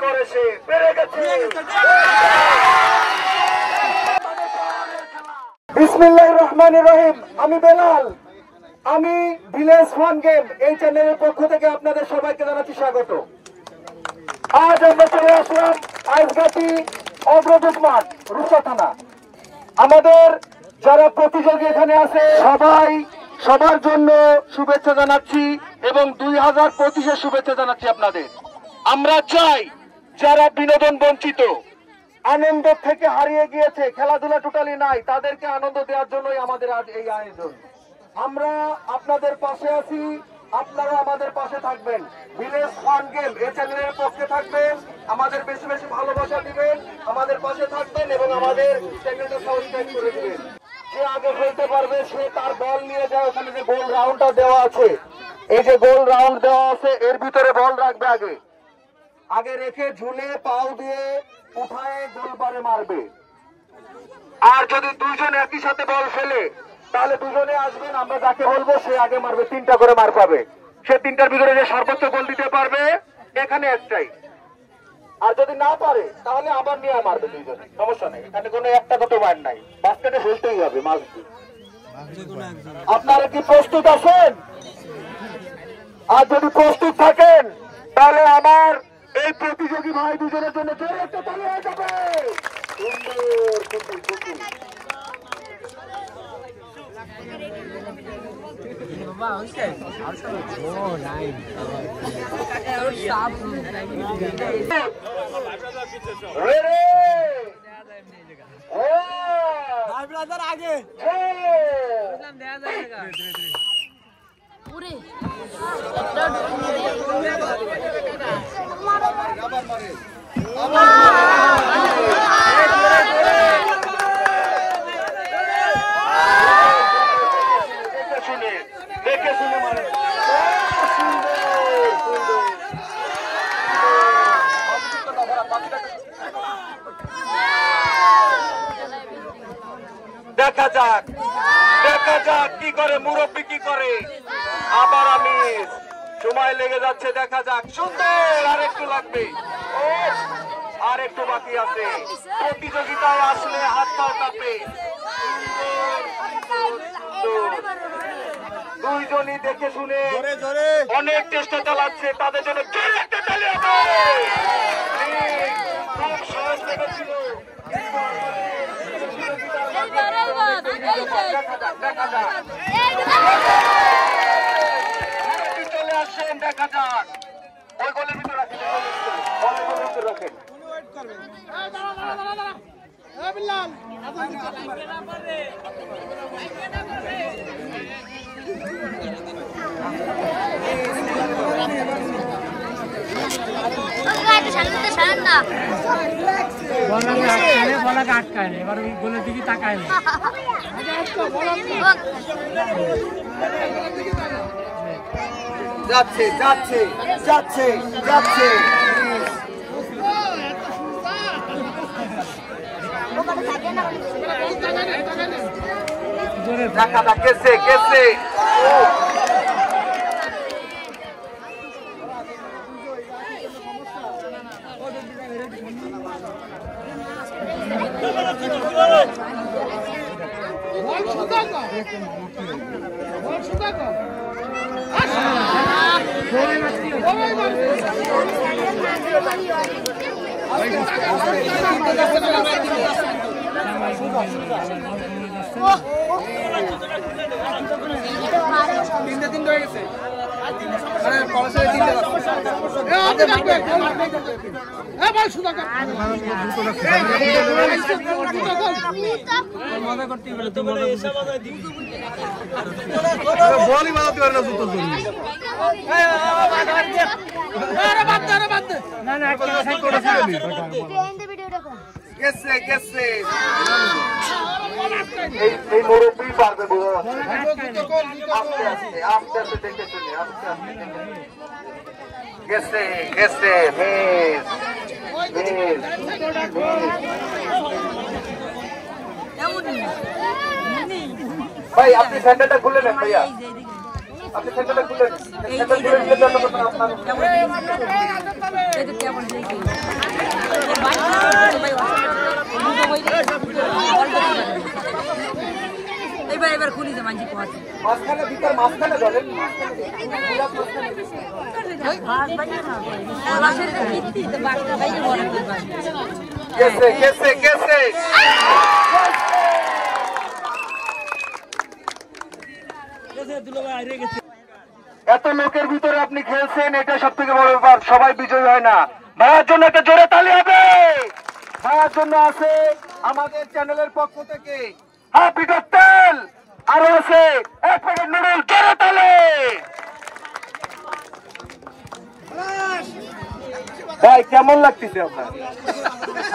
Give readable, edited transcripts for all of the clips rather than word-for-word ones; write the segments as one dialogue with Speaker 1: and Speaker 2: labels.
Speaker 1: করে সে পেরে গেছে। বিসমিল্লাহির রহমানির রহিম। আমি বেলাল, আমি ভিলেজ ফান গেম এই চ্যানেলের পক্ষ থেকে আপনাদের সবাইকে জানাচ্ছি স্বাগত। আজ আমরা চলে আসলাম আইসগাতি অগ্রদূত মাঠ, রূপসা থানা। আমাদের যারা প্রতিযোগী এখানে আছে সবার জন্য শুভেচ্ছা জানাচ্ছি এবং 2025-এর শুভেচ্ছা জানাচ্ছি আপনাদের। আমরা চাই যারা বিনোদন বঞ্চিত, আনন্দ থেকে হারিয়ে গিয়েছে, খেলাধুলা টোটালি নাই, তাদেরকে আনন্দ দেওয়ার জন্যই আমাদের আজ এই আয়োজন। আমরা আপনাদের পাশে আছি, আপনারা আমাদের পাশে থাকবেন। ভিলেজ ফান গেম এই চ্যানেলের পক্ষে থাকবেন, আমাদের বেশি বেশি ভালোবাসা দিবেন, আমাদের পাশে থাকবেন এবং আমাদের চ্যানেলটা সাবস্ক্রাইব করে দিবেন। যে আগে খেলতে পারবে সে তার বল নিয়ে যায়, ওখানে যে গোল রাউন্ডটা দেওয়া আছে, এই যে গোল রাউন্ড দেওয়া আছে এর ভিতরে বল রাখবে, আগে রেখে ঝুলে পাও দিয়ে উঠায় গোলবারে মারবে। আর যদি দুইজন একই সাথে বল ফেলে তাহলে দুজনে আসবেন, আমরা যাকে বলবো সে আগে মারবে, 3টা করে মার পাবে। সে 3টার ভিতরে যে সর্বোচ্চ গোল দিতে পারবে এখানে একটাই, আর যদি না পারে তাহলে আবার নিয়ে মারবে দুইজনে, সমস্যা নেই, এখানে কোনো একটা দুটো বার নাই, বাস্কেটে ফেলতেই হবে মাছ দিয়ে। আপনারা কি প্রস্তুত আছেন? আর যদি প্রস্তুত থাকেন তাহলে আমার এই প্রতিযোগী ভাই দুজনের জন্য জোরে একটা তালি হয়ে যাবে। আগে দেখে শুনে মানে দেখা যাক কি করে মুরব্বী, কি করে। আবার আমি সময় লেগে যাচ্ছে, দেখা যাক। সুন্দর, আর একটু লাগবে, আর একটু বাকি আছে। প্রতিযোগিতায় আসলে হাত পা কাঁপে। দুইজনই দেখে শুনে অনেক চেষ্টা চালাচ্ছে, তাদের জন্য খুব সহজ লেগেছিল। চলে আসছেন, দেখা যাক। ওই গোলের ভিতরে রাখেন, রাখেন।
Speaker 2: গোলের দিকে তাকায় না।
Speaker 1: যাচ্ছে যাচ্ছে যাচ্ছে যাচ্ছে দেখা যাক কেসে কেসে তিনটে হয়ে গেছে।
Speaker 2: মজা করতে বলে তো
Speaker 1: বলই বানাতে পারে না জুতোর জন্য।
Speaker 2: না না একটা সাইড করে
Speaker 1: গেছে গেছে এই মুরব্বি পারবে বুঝো। আস্তে আস্তে আস্তে আস্তে দেখে শুনে আস্তে আস্তে গেছে গেছে বেশ বেশ ভাই আপনি স্যান্ডেলটা খুলে নেন ভাইয়া, আপনি স্যান্ডেলটা খুলে নেন। স্যান্ডেল খুলে নিলে তো আপনার
Speaker 3: এবার খুলি যে মাঝি কোয়াছে
Speaker 1: মাঝখানে ভিতর মাঝখানে ধরেন এত লোকের ভিতরে আপনি খেলছেন, এটা সব থেকে বড় ব্যাপার। সবাই বিজয়ী হয় না। ভাইয়ার জন্য একটা জোরে তালি হবে। ভাইয়ার জন্য আছে আমাদের চ্যানেলের পক্ষ থেকে হ্যাপি তেল, আরো আছে এক প্যাকেট নুডল। জোরে তালি। ভাই কেমন লাগতেছে আপনার?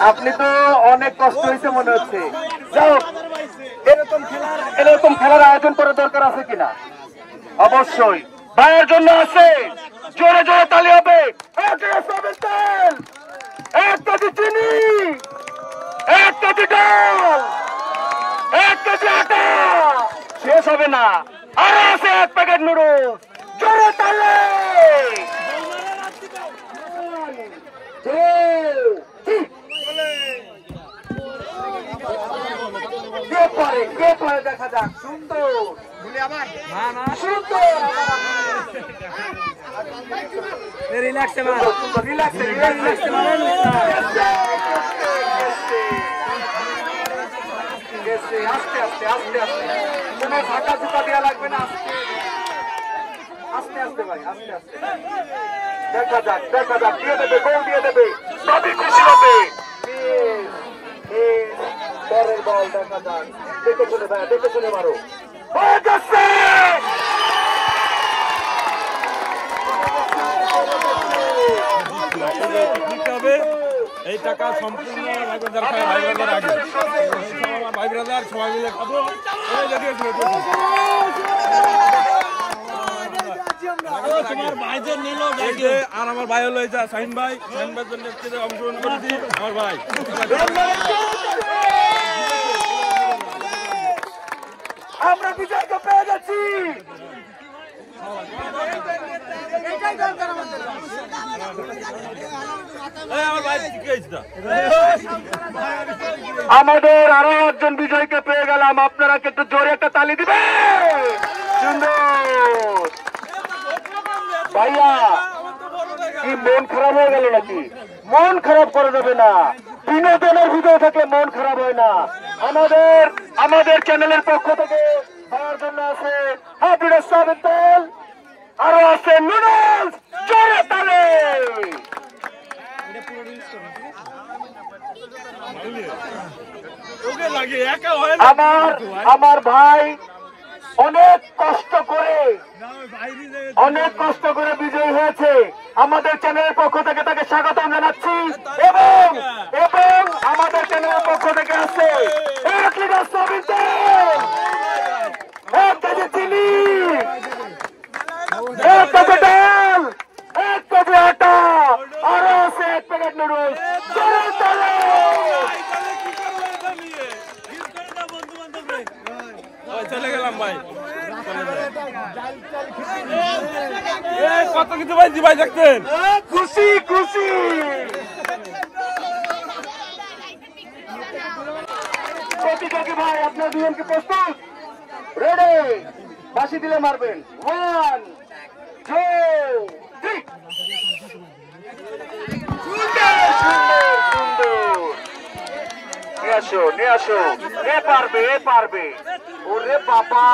Speaker 1: আপনি তো অনেক কষ্ট হয়েছে মনে হচ্ছে। যাও, এরকম খেলার আয়োজন করার দরকার আছে কিনা? অবশ্যই। ভাইয়ের জন্য আছে, জোরে জোরে তালি হবে। এক কেজি চিনি, 1 কেজি ডাল, 1 কেজি আটা, শেষ হবে না। আরো আছে 1 প্যাকেট নুডলস। জোরে তালি। কে পরে দেখা যাক। সুন্দর সুন্দর
Speaker 2: রিল্যাক্সে
Speaker 1: আস্তে আস্তে আস্তে আস্তে, কোনো ধাক্কা ধুকা দেওয়া লাগবে না। আস্তে আস্তে ভাই, আস্তে আস্তে। দেখা যাক দেখা যাক, দিয়ে দেবে, গোল দিয়ে দেবে, সবই খুশি হবে। পরের বল দেখা যাক। দেখে শুনে ভাই, দেখে শুনে মারো। হয়ে যাচ্ছে।
Speaker 4: এই টাকা সম্পূর্ণ ভাই ব্রাদার সবাই মিলে খাবো। তোমার ভাইদের নিল আর আমার ভাই হলো শাহিন ভাই। শাহিন ভাইয়ের জন্য অংশগ্রহণ করেছি আমার ভাই।
Speaker 1: আমরা বিজয়কে পেয়ে যাচ্ছি। আমাদের আরো একজন বিজয়কে পেয়ে গেলাম। আপনারা কিন্তু জোরে একটা তালি দিবেন। সুন্দর ভাইয়া, কি মন খারাপ হয়ে গেল নাকি? মন খারাপ করে দেবে না। বিনোদনের ভিডিও থাকলে মন খারাপ হয় না। আমাদের চ্যানেলের পক্ষ থেকে ভাইয়ার জন্য আছে হ্যাপি তেল, আরো আছে নুডলস। জোরে তালি। আমার ভাই অনেক কষ্ট করে বিজয়ী হয়েছে। আমাদের চ্যানেলের পক্ষ থেকে তাকে স্বাগতম জানাচ্ছি। এবং আমাদের চ্যানেলের পক্ষ থেকে আছে 1 লিটার সয়াবিন তেল, 1 কেজি চিনি, 1 কেজি ডাল, 1 কেজি আটা, আরো আছে 1 প্যাকেট নুডলস।
Speaker 4: চলে গেলাম ভাই। কত কিছু ভাই ভাই দেখতেন।
Speaker 1: খুশি খুশি। প্রতিযোগী ভাই, আপনার দুজনকে প্রস্তুত? রেডি? বাঁশি দিলে মারবেন। 1 2 3। নিয়ে আসো। এ পারবে। ওরে বাবা,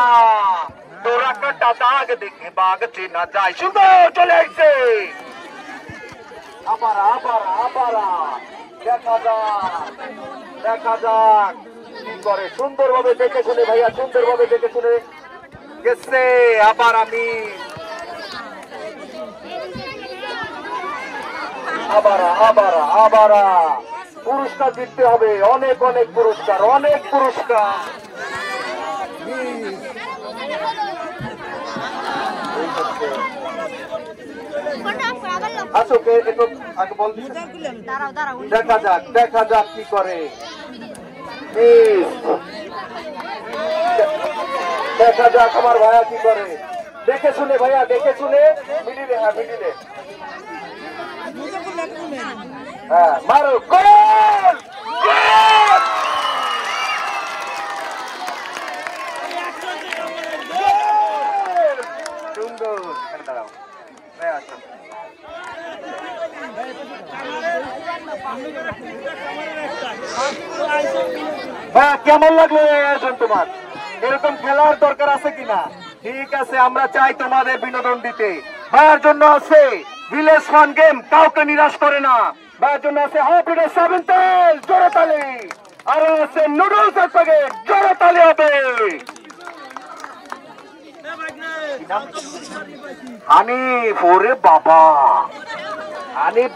Speaker 1: তোরা কাটা দাগ দেখে বাঘ চেনা যায়। সুন্দর চলে আসছে। আবার দেখা যাক কি করে। সুন্দরভাবে দেখে শুনে ভাইয়া, সুন্দরভাবে দেখে শুনে গেছে। আবার আমি আবার পুরস্কার জিততে হবে। অনেক পুরস্কার। আচ্ছা, একটু আগে বল। দেখা যাক কি করে। দেখা যাক আমার ভাইয়া কি করে। দেখে শুনে ভাইয়া, দেখে শুনে মিডিলে। হ্যাঁ, মারো। গোল! হ্যাঁ, কেমন লাগলো এই আয়োজন তোমার? এরকম খেলার দরকার আছে কিনা? ঠিক আছে, আমরা চাই তোমাদের বিনোদন দিতে। ভাইয়ের জন্য আছে ভিলেজ ফান গেম, কাউকে নিরাশ করে না। ভাইয়ের জন্য আছে হ্যাপিডে সাবিন তেল, জোরে তালি। আর আছে নুডলস এর প্যাকেট, জোরে তালি হবে। হানিফ, ওরে বাবা, হানিফ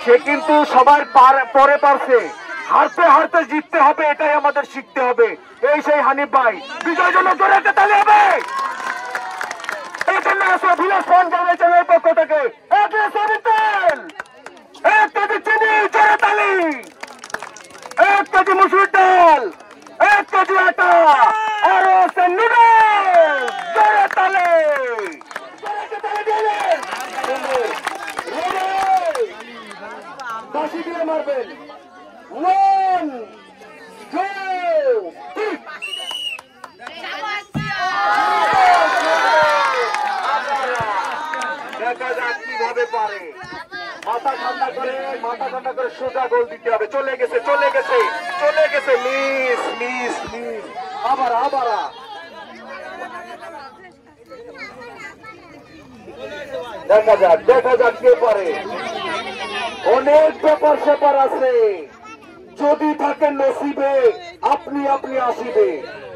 Speaker 1: সে কিন্তু সবার পরে পারছে। হারতে হারতে জিততে হবে, এটাই আমাদের শিখতে হবে। এই সেই হানিফ ভাই, বিজয় জন্য জোরে একটা তালি হবে। এই জন্য আসলে ভিলেজ ফান গেমের চ্যানেলের পক্ষ থেকে 1 গ্লাস সাবিন তেল, 1 কেজি চিনি, জোরে তালি। 1 কেজি মুসুর ডাল, 1 কেজি আটা, আর আছে নুডলস, জোরে তালি। বাঁশি দিয়ে মারবেন। 1, 2, 3। দেখা যাক কিভাবে পারে। মাথা ঠান্ডা করে সোজা গোল দিতে হবে। চলে গেছে। মিস। আবার দেখা যাক কে পারে। অনেক ব্যাপার স্যাপার আছে, যদি থাকে নসিবে আপনি আসিবে।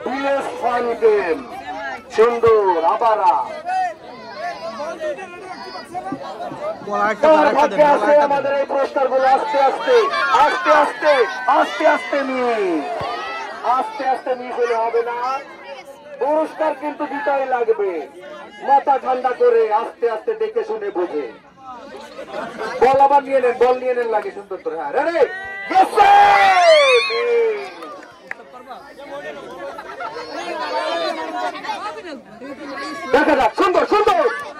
Speaker 1: ভিলেজ ফান গেম সুন্দর। আবারা আমাদের এই পুরস্কার গুলো আস্তে আস্তে মিস হলে হবে না। পুরস্কার কিন্তু দিতেই লাগবে। মাথা ঠান্ডা করে আস্তে আস্তে দেখে শুনে বুঝে। বল আবার নিয়ে নেন লাগে সুন্দর করে। হ্যাঁ, রেডি, দেখা যাক। সুন্দর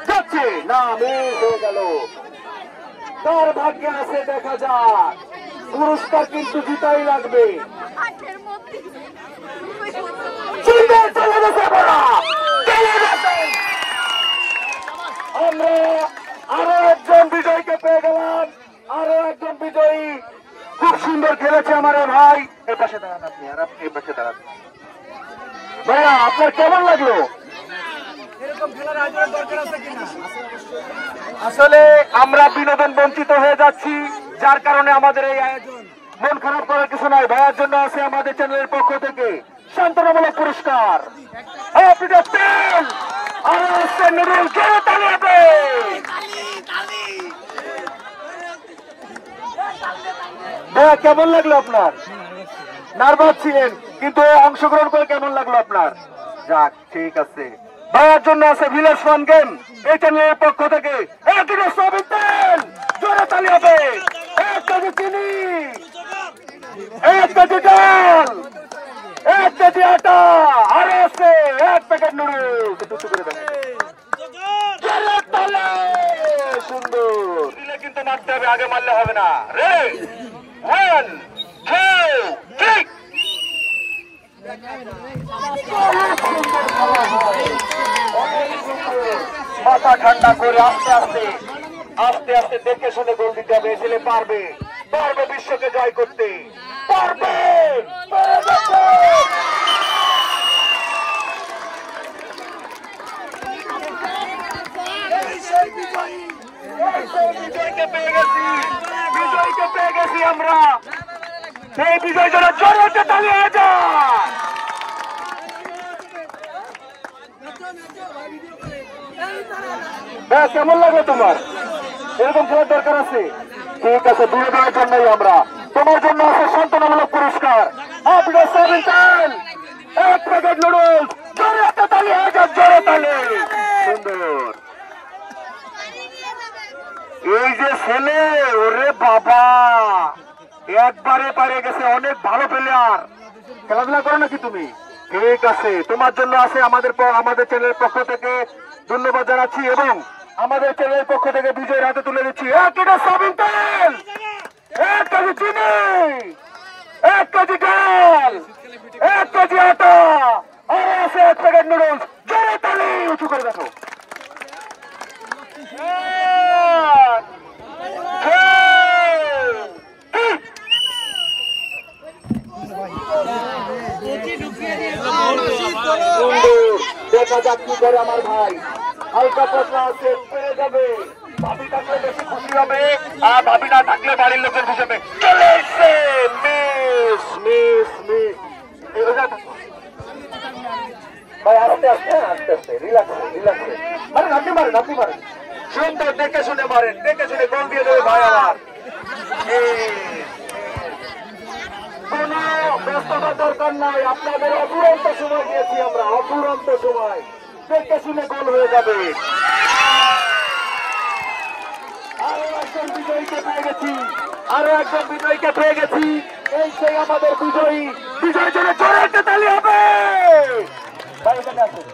Speaker 1: যাচ্ছে না, মিস হয়ে গেল। তার ভাগ্যে আছে, দেখা যাক। পুরস্কার কিন্তু জিতাই লাগবে। সুন্দর চলে গেছে। আমরা আরো একজন বিজয়ীকে পেয়ে গেলাম। আরো একজন বিজয়ী খুব সুন্দর খেলেছে আমার ভাই। এর পাশে দাঁড়ান আপনি, আর আপনি এর পাশে দাঁড়ান। ভাইয়া, আপনার কেমন লাগলো? আসলে আমরা বিনোদন বঞ্চিত হয়ে যাচ্ছি, যার কারণে আমাদের এই আয়োজন। মন খারাপ করার কিছু নাই। ভাইয়ার জন্য আছে আমাদের চ্যানেলের পক্ষ থেকে সান্ত্বনামূলক পুরস্কার। ভাইয়া, কেমন লাগলো আপনার? নার্ভাস ছিলেন, কিন্তু অংশগ্রহণ করে কেমন লাগলো আপনার? যাক, ঠিক আছে। ভাইয়ার জন্য আছে ভিলেজ ফান গেম, এই চ্যানেলের পক্ষ থেকে 1 গ্লাস সাবিন তেল, জোরে তালি হবে। 1 কেজি চিনি, 1 কেজি ডাল, 1 কেজি আটা, আর আছে 1 প্যাকেট নুডলস। দুটো করে দেন। জোরে তালি। সুন্দর দিলে কিন্তু মারতে হবে, আগে মারলে হবে না। রেডি, 1, 2, 3। মাথা ঠান্ডা করে আস্তে আস্তে দেখে শুনে গোল দিতে হবে। ছেলে পারবে বিশ্বকে জয় করতে, পারবে। বিজয়কে পেয়ে গেছি আমরা। সেই বিজয় জন্য জোরে তালি হয়ে যায়। কেমন লাগলো তোমার? এরকম খেলার দরকার আছে। ঠিক আছে, বিনোদনের জন্যই আমরা। তোমার জন্য আছে সান্ত্বনামূলক পুরস্কার। আপনার সাবিন তেল, 1 প্যাকেট নুডলস, জোরে একটা তালি হয়ে যায়। জোরে তালি। সুন্দর। এই যে ছেলে, ওরে বাবা, একবারে পারে গেছে। অনেক ভালো প্লেয়ার। খেলাধুলা করো নাকি তুমি? ঠিক আছে, তোমার জন্য আছে আমাদের চ্যানেলের পক্ষ থেকে ধন্যবাদ জানাচ্ছি, এবং আমাদের চ্যানেলের পক্ষ থেকে বিজয়ের হাতে তুলে দিচ্ছি 1 গ্লাস সাবিন তেল, 1 কেজি চিনি, 1 কেজি ডাল, 1 কেজি আটা, আর আছে 1 প্যাকেট নুডলস। জোরে তালি। উঁচু করে দেখো। 1, 2, 3। যাক কি করে আমার ভাই, হালকা পাতলা আছে, পেরে যাবে। ভাবি থাকলে বেশি খুশি হবে, আর ভাবি না থাকলে বাড়ির লোকের খুশি হবে। চলে এসছে মিস মিস মিস। ভাই আস্তে আস্তে আস্তে আস্তে, রিল্যাক্স রিল্যাক্স। মারেন, আপনি মারেন, আপনি মারেন, সুন্দর দেখে শুনে মারেন, দেখে শুনে গোল দিয়ে দেবে ভাই আমার। কোন ব্যস্ততার দরকার নাই, আপনাদের অফুরন্ত সময় দিয়েছি আমরা, অফুরন্ত সময়, দেখে শুনে গোল হয়ে যাবে। আরো একজন বিজয়ীকে পেয়ে গেছি, আরো একজন বিজয়ীকে পেয়ে গেছি। এই সেই আমাদের বিজয়ী, বিজয়ের জন্য জোরে একটা তালি হবে। ভাই এখানে আসুন।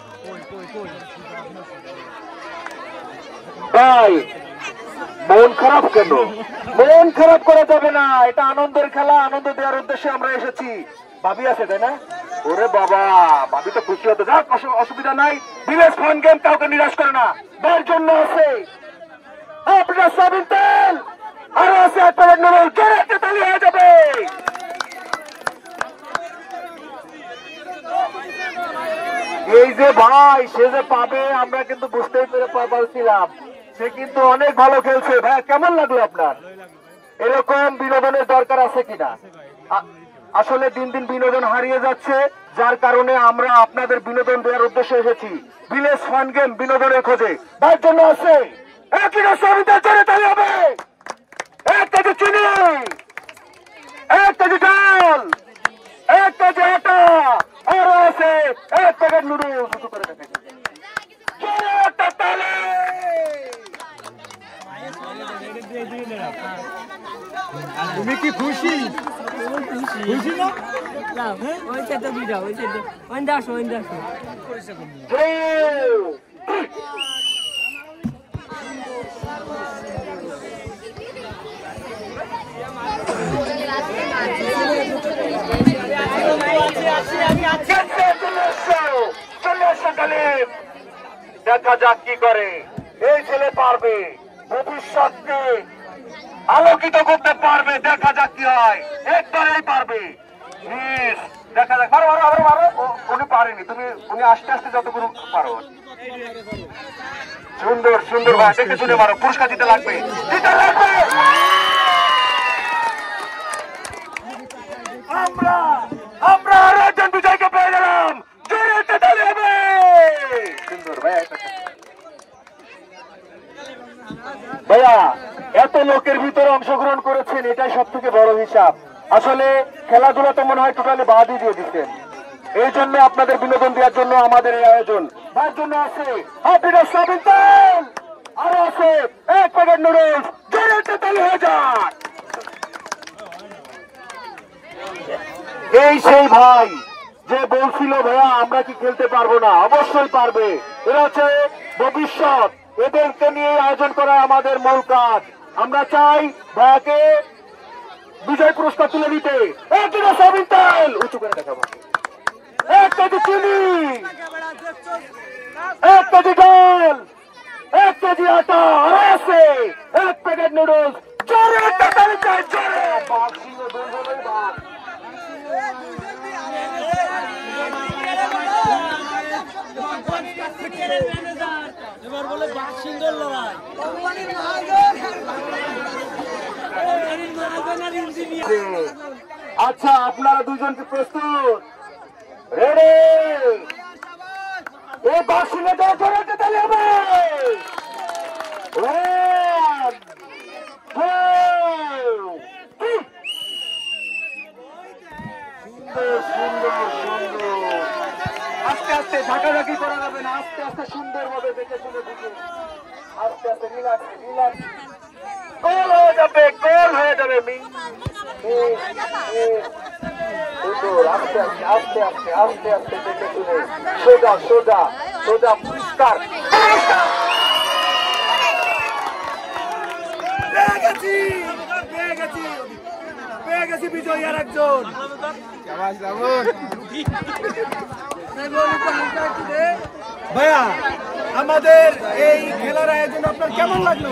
Speaker 1: ভাই মন খারাপ কেন? মন খারাপ করা যাবে না, এটা আনন্দের খেলা, আনন্দ দেওয়ার উদ্দেশ্যে আমরা এসেছি। ভাবি আছে তাই না? ওরে বাবা, ভাবি তো খুশি হতে, যাক অসুবিধা নাই। ভিলেজ ফান গেম কাউকে নিরাশ করে না, তার জন্য আছে আপনার সয়াবিন তেল, আরো আছে এক প্যাকেট নুডলস, জোরে একটা তালি হয়ে যাবে। এই যে ভাই, সে যে পাবে আমরা কিন্তু বুঝতেই পারছিলাম, সে কিন্তু অনেক ভালো খেলছে। ভাই কেমন লাগলো আপনার? এরকম বিনোদনের দরকার আছে কিনা? আসলে দিন দিন বিনোদন হারিয়ে যাচ্ছে, যার কারণে আমরা আপনাদের বিনোদন দেওয়ার উদ্দেশ্যে এসেছি। ভিলেজ ফান গেম বিনোদনের খোঁজে, তার জন্য আছে 1 কিলো সয়াবিন তেল, তাই হবে 1 কেজি চিনি, 1 কেজি ডাল, 1 কেজি আটা, আরো আছে 1 প্যাকেট নুডলস। দুটো করে দেখেন, একটা তালি।
Speaker 2: তুমি কি খুশি? খুশি না?
Speaker 3: ওই সেটা দুইটা, ওই সেটা ওইন্দাস ওইন্দাস।
Speaker 1: দেখা যাক কি করে এই ছেলে, পারবে ভবিষ্যৎকে আলোকিত করতে পারবে। দেখা যাক কি হয়, একবারেই পারবে। দেখা যাক, মারো মারো আরো মারো। উনি পারেনি, উনি আস্তে আস্তে যতগুলো পারো। সুন্দর সুন্দর ভাই, দেখে শুনে মারো, পুরস্কার দিতে লাগবে, দিতে লাগবে। আমরা আরো একজন বিজয়কে পেয়ে গেলাম, জোরে একটা তালি হবে। সুন্দর ভাই, ভাইয়া এত লোকের ভিতরে অংশগ্রহণ করেছেন, এটাই সব থেকে বড় হিসাব। আসলে খেলাধুলা তো মনে হয় টোটালি বাদই দিয়ে দিচ্ছেন। এই জন্য আপনাদের বিনোদন দেওয়ার জন্য আমাদের এই আয়োজন। তার জন্য আছে আপনার সয়াবিন তেল, আরো আছে 1 প্যাকেট নুডলস, জোরে একটা তালি হয়ে যাক। এই সেই ভাই যে বলছিল ভাইয়া আমরা কি খেলতে পারবো না, অবশ্যই পারবে। এরা হচ্ছে ভবিষ্যৎ, এদেরকে নিয়ে আয়োজন করা আমাদের মূল কাজ। আমরা চাই ভাইয়াকে বিজয় পুরস্কার তুলে দিতে। 1 কিলো সয়াবিন তেল, উঁচু করে দেখাবো, 1 কেজি চিনি, 1 কেজি ডাল, 1 কেজি আটা, আর আছে 1 প্যাকেট নুডলস, জোরে একটা তালি চাই, জোরে। বাঘ সিংহ দুর্বলের বাঘ।
Speaker 2: এবার বলে বাঘ সিংহের লড়াই।
Speaker 1: আচ্ছা আপনারা দুজনকে প্রস্তুত? রেডি? এই বাঘ সিংহে জোরে একটা তালি হবে। 1 2 3। সুন্দর সুন্দর, আস্তে আস্তে ঝাঁকাঝাঁকি করা যাবে না, আস্তে আস্তে সুন্দরভাবে দেখে শুনে বুঝে, আস্তে আস্তে রিল্যাক্স রিল্যাক্স। গোল হয়ে যাবে, গোল হয়ে যাবে। সুন্দর, আস্তে আস্তে আস্তে আস্তে আস্তে আস্তে দেখে শুনে, সোজা সোজা সোজা, পরিষ্কার।
Speaker 2: পেয়ে গেছি বিজয়ী আর একজন। ভাইয়া
Speaker 1: আমাদের এই খেলার আয়োজন আপনার কেমন লাগলো?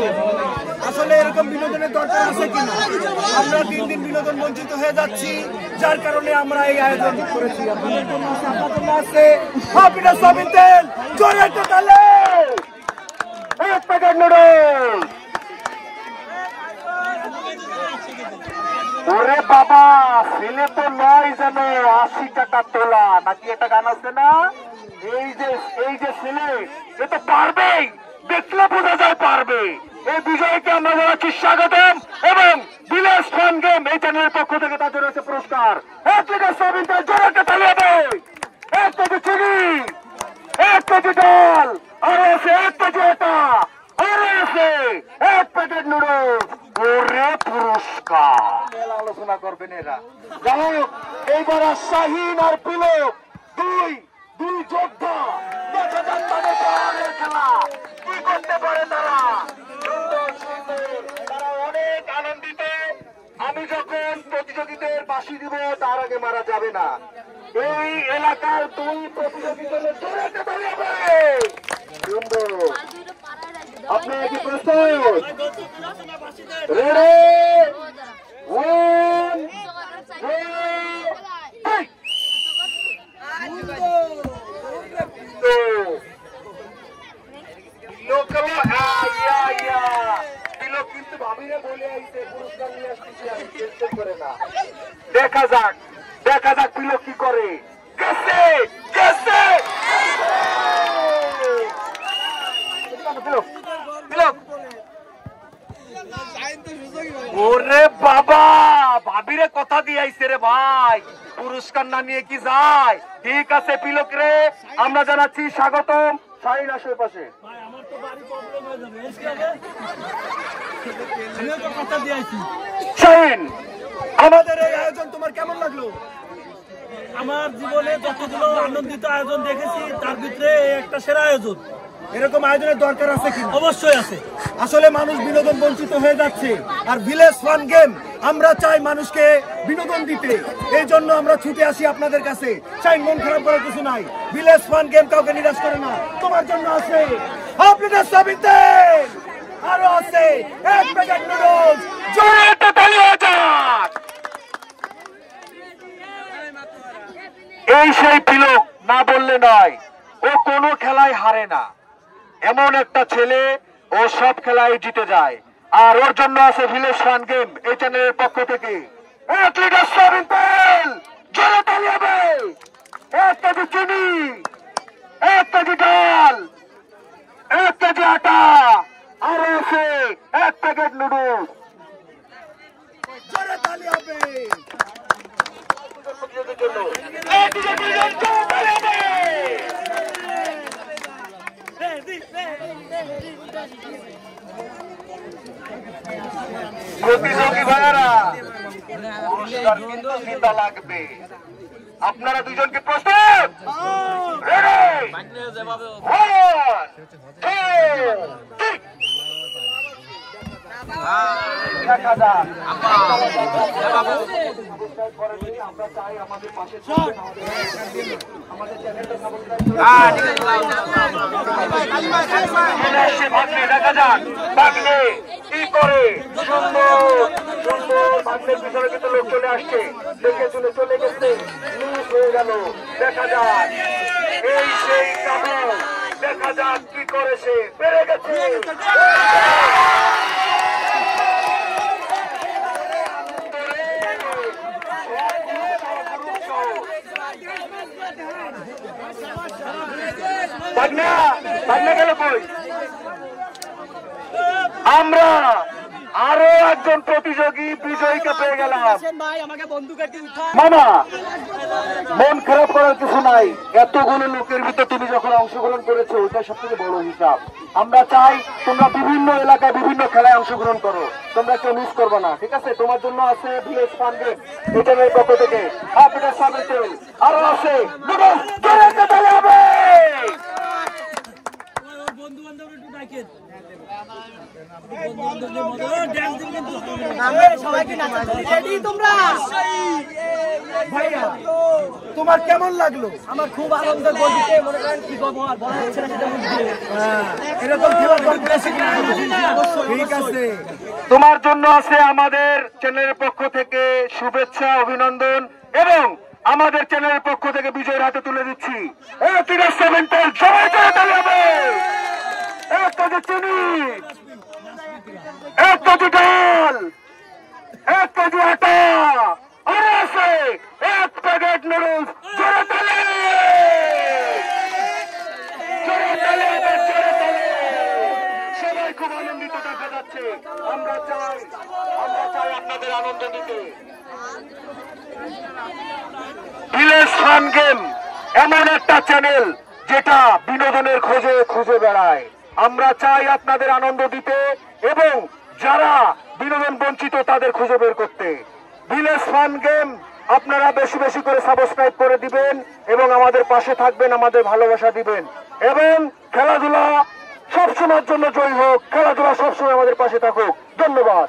Speaker 1: আসলে এরকম বিনোদনের দরকার আছে কিনা? আমরা দিন দিন বিনোদন বঞ্চিত হয়ে যাচ্ছি, যার কারণে আমরা এই আয়োজন করেছি। আপনাদের জন্য আছে, আপনার জন্য আছে হ্যাপিনেস সয়াবিন তেল, জোরে একটা তালে, এক প্যাকেট নুডলস। ওরে বাবা, ছেলে তো নয় যেন 80 টাকা তোলা, নাকি একটা গান আছে না? এই যে ছেলে, এ তো পারবেই, দেখলে বোঝা যায় পারবে। এই বিজয়কে আমরা জানাচ্ছি স্বাগতম, এবং ভিলেজ ফান গেম এই চ্যানেলের পক্ষ থেকে তাদের রয়েছে পুরস্কার। এক লিটার সয়াবিন তেল, জোরে একটা তালি হবে, 1 কেজি চিনি, 1 কেজি ডাল, আরো আছে 1 কেজি আটা, আরো আছে 1 প্যাকেট নুডলস। ওরে পুরস্কার আলোচনা করবেন এরা। যাই হোক, এইবার শাহিন আর পিলক দুই যোদ্ধা, দেখা যাক তাদের পরের খেলা কি করতে পারে তারা। তারা অনেক আনন্দিত। আমি যখন প্রতিযোগীদের বাঁশি দিব, তার আগে মারা যাবে না। এই এলাকার 2 প্রতিযোগীদের জোরে একটা তালি হবে। সুন্দর, আপনারা কি প্রস্তুত? রেডি, 1 2 3। কিন্তু ভাবিরে বলে আইছে পুরস্কার নিয়ে আসতেছি, আমি চেষ্টা করে না। দেখা যাক পিলক কি করে। ওরে বাবা, ভাবিরে কথা দিয়ে আইছে রে ভাই, পুরস্কার না নিয়ে কি যায়? ঠিক আছে পিলক রে, আমরা জানাচ্ছি স্বাগতম। শাহিন আশেপাশে শাহিন, আমাদের এই আয়োজন তোমার কেমন লাগলো?
Speaker 2: আমার জীবনে যতগুলো আনন্দিত আয়োজন দেখেছি, তার ভিতরে একটা সেরা আয়োজন।
Speaker 1: এরকম আয়োজনের দরকার আছে কি?
Speaker 2: অবশ্যই আছে।
Speaker 1: আসলে মানুষ বিনোদন বঞ্চিত হয়ে যাচ্ছে, আর ভিলেজ ফান গেম আমরা চাই মানুষকে বিনোদন দিতে। এই জন্য আমরা ছুটে আসি আপনাদের কাছে। চাই মন খারাপ করার কিছু নাই, ভিলেজ ফান গেম কাউকে নিরাশ করে না। তোমার জন্য আছে হ্যাপিনেস সয়াবিন তেল, আরো আছে 1 প্যাকেট নুডলস। জোরে একটা তালি হয়ে যাক। এই সেই পিলক, না বললে নয়, ও কোনো খেলায় হারে না। এমন একটা ছেলে, ও সব খেলায় জিতে যায়। আর ওর জন্য আছে ভিলেজ ফান গেম এই চ্যানেলের পক্ষ থেকে 1 লিটার সয়াবিন তেল, জোরে তালি হবে, 1 কেজি চিনি, 1 কেজি ডাল, 1 কেজি আটা, আর আছে 1 প্যাকেট নুডলস। জোরে তালি হবে। প্রতিযোগী ভাইয়ারা, পুরস্কার কিন্তু জিতা লাগবে। আপনারা দুজনকে প্রস্তুত? রেডি, 1 2 3। দেখা যাক। আমরা চাই আমাদের পাশে আমাদের চ্যানেলটা দেখা যাক বাগনে কি করে। সুন্দর বাগনের ভিতরে কিন্তু লোক চলে আসছে, দেখে চলে চলে গেছে, মিস হয়ে গেল। দেখা যাক এই সেই কাবু, দেখা যাক কি করেছে, পেরে গেছে। গেল কই? আমরা আরো একজন প্রতিযোগী বিজয়ীকে পেয়ে গেলাম। মামা, মন খারাপ করার কিছু নাই। এতগুলো লোকের ভিতরে তুমি যখন অংশগ্রহণ করেছো, ওইটাই সব থেকে বড় হিসাব। আমরা চাই তোমরা বিভিন্ন এলাকায় বিভিন্ন খেলায় অংশগ্রহণ করো, তোমরা কেউ মিস করবে না, ঠিক আছে? তোমার জন্য আছে ভিলেজ ফান গেম এটার পক্ষ থেকে হ্যাপিনেস সয়াবিন তেল, আরো আছে নুডলস। জোরে তালি হবে।
Speaker 2: বন্ধু বান্ধব একটু ডাকেন,
Speaker 1: ভাইয়া তোমার কেমন লাগলো?
Speaker 3: আমার খুব আনন্দ বলতে মনে করেন কি বলবো আর বলা যাচ্ছে না সেটা বুঝতে।
Speaker 1: এরকম খেলার কনফিডেন্স ঠিক আছে। তোমার জন্য আছে আমাদের চ্যানেলের পক্ষ থেকে শুভেচ্ছা, অভিনন্দন এবং আমাদের চ্যানেলের পক্ষ থেকে বিজয়ের হাতে তুলে দিচ্ছি 1 কেজি চিনি, 1 কেজি ডাল, 1 কেজি আটা, আর আছে 1 প্যাকেট নুডলস। জোরে তালি, জোরে তালি, জোরে তালি। সবাই খুব আনন্দিত দেখা যাচ্ছে। আমরা চাই আপনাদের আনন্দ দিতে। ভিলেজ ফান গেম এমন একটা চ্যানেল যেটা বিনোদনের খোঁজে খুঁজে বেড়ায়। আমরা চাই আপনাদের আনন্দ দিতে এবং যারা বিনোদন বঞ্চিত তাদের খুঁজে বের করতে। ভিলেজ ফান গেম আপনারা বেশি বেশি করে সাবস্ক্রাইব করে দিবেন এবং আমাদের পাশে থাকবেন, আমাদের ভালোবাসা দিবেন এবং খেলাধুলা সবসময়ের জন্য জয়ী হোক, খেলাধুলা সবসময় আমাদের পাশে থাকুক। ধন্যবাদ।